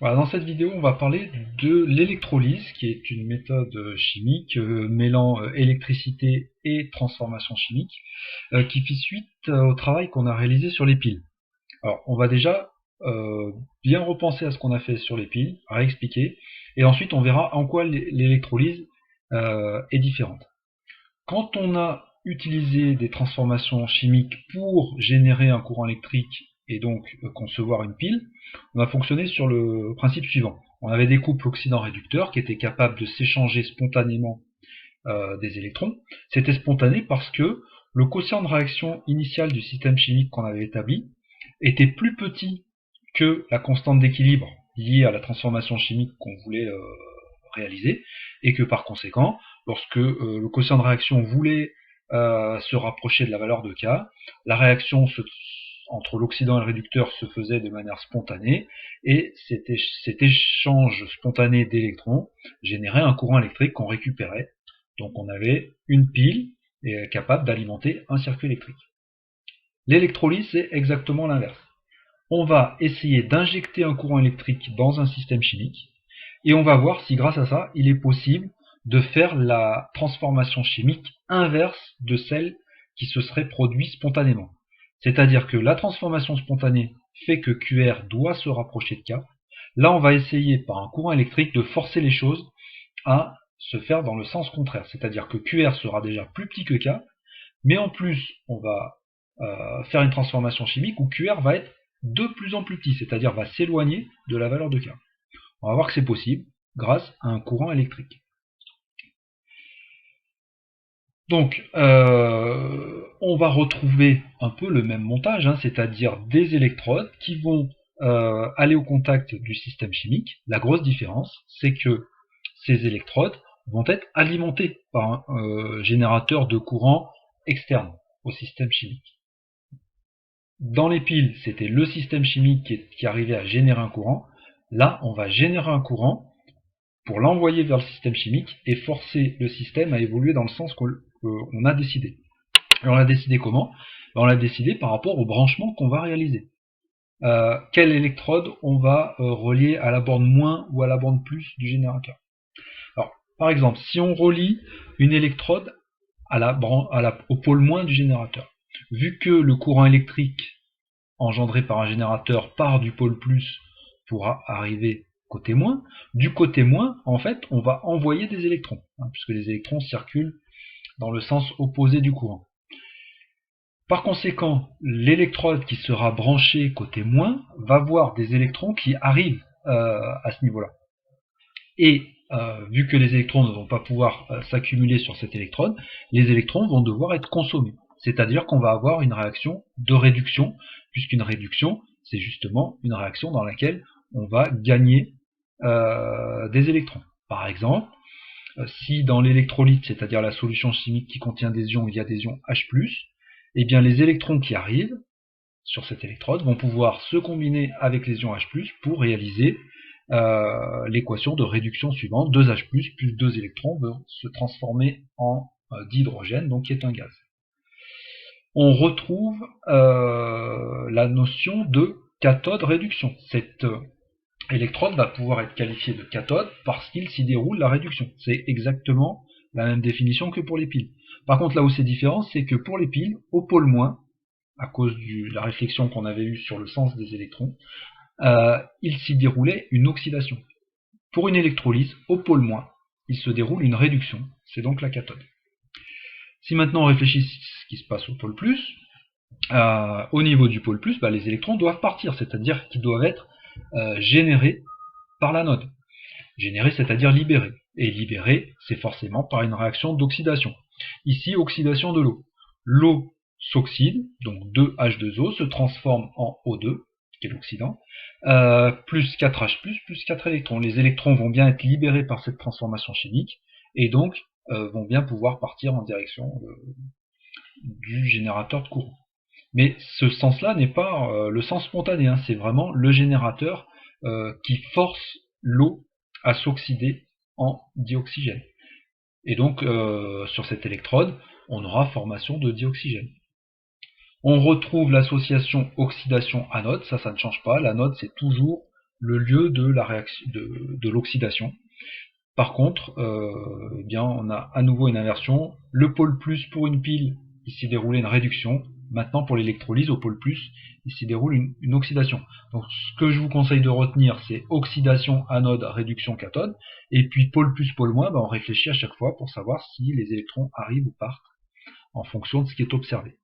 Voilà, dans cette vidéo, on va parler de l'électrolyse, qui est une méthode chimique mêlant électricité et transformation chimique, qui fait suite au travail qu'on a réalisé sur les piles. Alors, on va déjà bien repenser à ce qu'on a fait sur les piles, réexpliquer, et ensuite on verra en quoi l'électrolyse est différente. Quand on a utilisé des transformations chimiques pour générer un courant électrique et donc concevoir une pile, on a fonctionné sur le principe suivant. On avait des couples oxydants-réducteurs qui étaient capables de s'échanger spontanément des électrons. C'était spontané parce que le quotient de réaction initial du système chimique qu'on avait établi était plus petit que la constante d'équilibre liée à la transformation chimique qu'on voulait réaliser, et que par conséquent, lorsque le quotient de réaction voulait se rapprocher de la valeur de K, la réaction entre l'oxydant et le réducteur se faisait de manière spontanée, et cet échange spontané d'électrons générait un courant électrique qu'on récupérait. Donc on avait une pile capable d'alimenter un circuit électrique. L'électrolyse, c'est exactement l'inverse. On va essayer d'injecter un courant électrique dans un système chimique, et on va voir si grâce à ça, il est possible de faire la transformation chimique inverse de celle qui se serait produite spontanément. C'est-à-dire que la transformation spontanée fait que QR doit se rapprocher de K. Là, on va essayer par un courant électrique de forcer les choses à se faire dans le sens contraire. C'est-à-dire que QR sera déjà plus petit que K, mais en plus, on va faire une transformation chimique où QR va être de plus en plus petit, c'est-à-dire va s'éloigner de la valeur de K. On va voir que c'est possible grâce à un courant électrique. Donc, on va retrouver un peu le même montage, c'est-à-dire des électrodes qui vont aller au contact du système chimique. La grosse différence, c'est que ces électrodes vont être alimentées par un générateur de courant externe au système chimique. Dans les piles, c'était le système chimique qui arrivait à générer un courant. Là, on va générer un courant pour l'envoyer vers le système chimique et forcer le système à évoluer dans le sens qu'on a décidé. Et on l'a décidé comment? On l'a décidé par rapport au branchement qu'on va réaliser. Quelle électrode on va relier à la borne moins ou à la borne plus du générateur. Alors, par exemple, si on relie une électrode au pôle moins du générateur, vu que le courant électrique engendré par un générateur part du pôle plus pour arriver côté moins, du côté moins, en fait, on va envoyer des électrons, puisque les électrons circulent dans le sens opposé du courant. Par conséquent, l'électrode qui sera branchée côté moins va voir des électrons qui arrivent à ce niveau-là. Et vu que les électrons ne vont pas pouvoir s'accumuler sur cette électrode, les électrons vont devoir être consommés. C'est-à-dire qu'on va avoir une réaction de réduction, puisqu'une réduction, c'est justement une réaction dans laquelle on va gagner des électrons. Par exemple, si dans l'électrolyte, c'est-à-dire la solution chimique qui contient des ions, il y a des ions H+, eh bien les électrons qui arrivent sur cette électrode vont pouvoir se combiner avec les ions H+, pour réaliser l'équation de réduction suivante, 2H+, plus 2 électrons vont se transformer en d'hydrogène, donc qui est un gaz. On retrouve la notion de cathode-réduction. Cette électrode va pouvoir être qualifiée de cathode parce qu'il s'y déroule la réduction. C'est exactement la même définition que pour les piles. Par contre, là où c'est différent, c'est que pour les piles, au pôle moins, à cause de la réflexion qu'on avait eue sur le sens des électrons, il s'y déroulait une oxydation. Pour une électrolyse, au pôle moins, il se déroule une réduction, c'est donc la cathode. Si maintenant on réfléchit à ce qui se passe au pôle plus, au niveau du pôle plus, les électrons doivent partir, c'est-à-dire qu'ils doivent être générés par l'anode. Générés, c'est-à-dire libérés. Et libérés, c'est forcément par une réaction d'oxydation. Ici, oxydation de l'eau. L'eau s'oxyde, donc 2H2O se transforme en O2, qui est l'oxydant, plus 4H+, plus 4 électrons. Les électrons vont bien être libérés par cette transformation chimique, et donc vont bien pouvoir partir en direction du générateur de courant. Mais ce sens-là n'est pas le sens spontané, c'est vraiment le générateur qui force l'eau à s'oxyder en dioxygène. Et donc, sur cette électrode, on aura formation de dioxygène. On retrouve l'association oxydation-anode, ça ne change pas, l'anode c'est toujours le lieu de la réaction de l'oxydation. Par contre, eh bien, on a à nouveau une inversion. Le pôle plus pour une pile, il s'est déroulé une réduction. Maintenant, pour l'électrolyse, au pôle plus, il s'y déroule une oxydation. Donc, ce que je vous conseille de retenir, c'est oxydation anode, réduction cathode. Et puis, pôle plus, pôle moins, on réfléchit à chaque fois pour savoir si les électrons arrivent ou partent en fonction de ce qui est observé.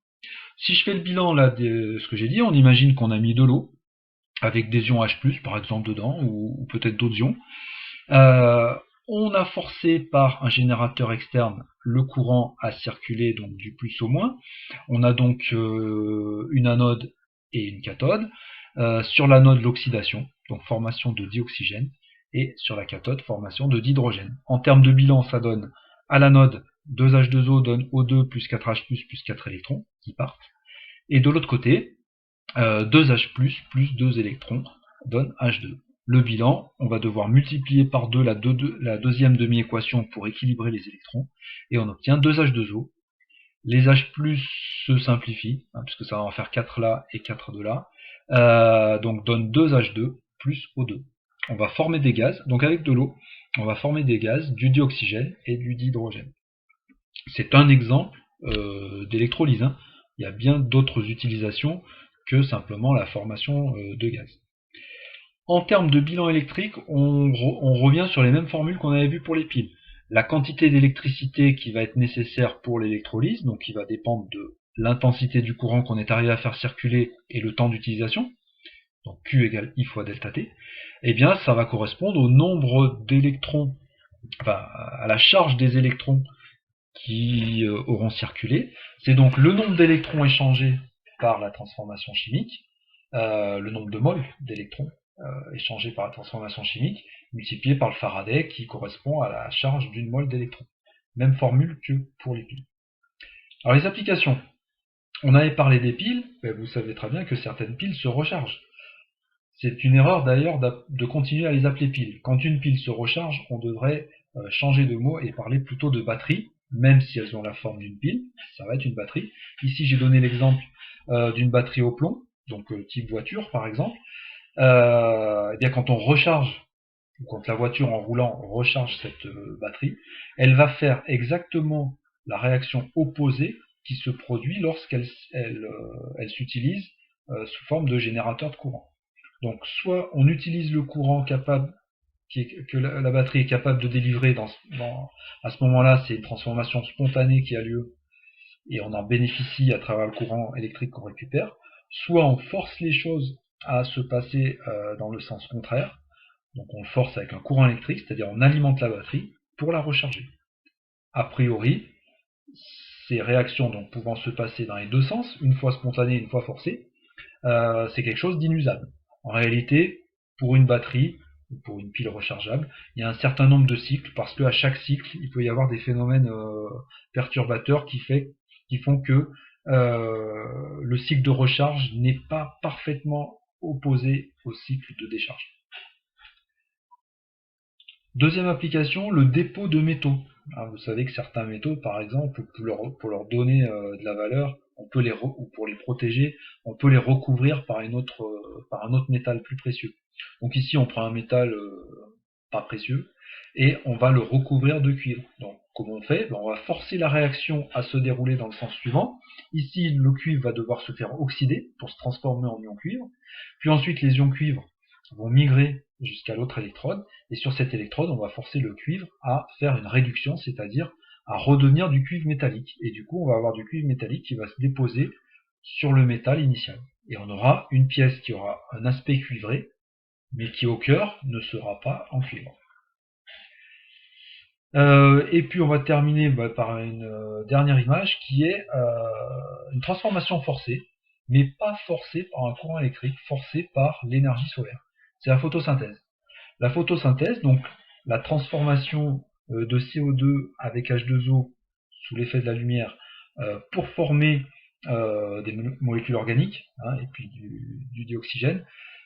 Si je fais le bilan là de ce que j'ai dit, on imagine qu'on a mis de l'eau avec des ions H+, par exemple, dedans, ou peut-être d'autres ions. On a forcé par un générateur externe le courant à circuler donc du plus au moins. On a donc une anode et une cathode. Sur l'anode, l'oxydation, donc formation de dioxygène, et sur la cathode, formation de dihydrogène. En termes de bilan, ça donne à l'anode 2H2O donne O2 plus 4H+, plus 4 électrons qui partent. Et de l'autre côté, 2H+, plus 2 électrons donne H2. Le bilan, on va devoir multiplier par 2 la deuxième demi-équation pour équilibrer les électrons, et on obtient 2H2O. Les H+, se simplifient, puisque ça va en faire 4 là et 4 de là, donc donne 2H2 plus O2. On va former des gaz, donc avec de l'eau, on va former des gaz, du dioxygène et du dihydrogène. C'est un exemple d'électrolyse. Il y a bien d'autres utilisations que simplement la formation de gaz. En termes de bilan électrique, on revient sur les mêmes formules qu'on avait vues pour les piles. La quantité d'électricité qui va être nécessaire pour l'électrolyse, donc qui va dépendre de l'intensité du courant qu'on est arrivé à faire circuler et le temps d'utilisation, donc Q égale I fois delta T, eh bien ça va correspondre au nombre d'électrons, enfin à la charge des électrons qui auront circulé. C'est donc le nombre d'électrons échangés par la transformation chimique, le nombre de moles d'électrons échangés par la transformation chimique, multiplié par le Faraday qui correspond à la charge d'une mole d'électrons. Même formule que pour les piles. Alors les applications. On avait parlé des piles, mais vous savez très bien que certaines piles se rechargent. C'est une erreur d'ailleurs de continuer à les appeler piles. Quand une pile se recharge, on devrait changer de mot et parler plutôt de batterie, même si elles ont la forme d'une pile, ça va être une batterie. Ici j'ai donné l'exemple d'une batterie au plomb, donc type voiture par exemple. Eh bien quand on recharge, ou quand la voiture en roulant recharge cette batterie, elle va faire exactement la réaction opposée qui se produit lorsqu'elle s'utilise sous forme de générateur de courant. Donc soit on utilise le courant capable que la batterie est capable de délivrer à ce moment-là, c'est une transformation spontanée qui a lieu et on en bénéficie à travers le courant électrique qu'on récupère, soit on force les choses à se passer dans le sens contraire, donc on le force avec un courant électrique, c'est-à-dire on alimente la batterie pour la recharger. A priori, ces réactions donc pouvant se passer dans les deux sens, une fois spontanée et une fois forcée, c'est quelque chose d'inusable. En réalité, pour une batterie, ou pour une pile rechargeable, il y a un certain nombre de cycles, parce qu'à chaque cycle, il peut y avoir des phénomènes perturbateurs qui font que le cycle de recharge n'est pas parfaitement opposé au cycle de décharge. Deuxième application, le dépôt de métaux. Alors, vous savez que certains métaux, par exemple, pour leur donner de la valeur, ou pour les protéger, on peut les recouvrir par un autre métal plus précieux. Donc ici, on prend un métal pas précieux et on va le recouvrir de cuivre. Donc, comment on fait? On va forcer la réaction à se dérouler dans le sens suivant. Ici, le cuivre va devoir se faire oxyder pour se transformer en ion cuivre. Puis ensuite, les ions cuivre vont migrer jusqu'à l'autre électrode, et sur cette électrode, on va forcer le cuivre à faire une réduction, c'est-à-dire à redevenir du cuivre métallique. Et du coup, on va avoir du cuivre métallique qui va se déposer sur le métal initial. Et on aura une pièce qui aura un aspect cuivré, mais qui au cœur ne sera pas en cuivre. Et puis on va terminer par une dernière image qui est une transformation forcée, mais pas forcée par un courant électrique, forcée par l'énergie solaire. C'est la photosynthèse. La photosynthèse, donc la transformation de CO2 avec H2O sous l'effet de la lumière pour former des molécules organiques et puis du dioxygène,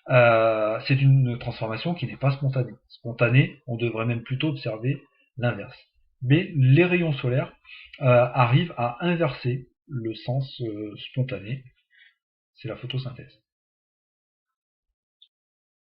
c'est une transformation qui n'est pas spontanée. Spontanée, on devrait même plutôt observer l'inverse. Mais les rayons solaires arrivent à inverser le sens spontané, c'est la photosynthèse.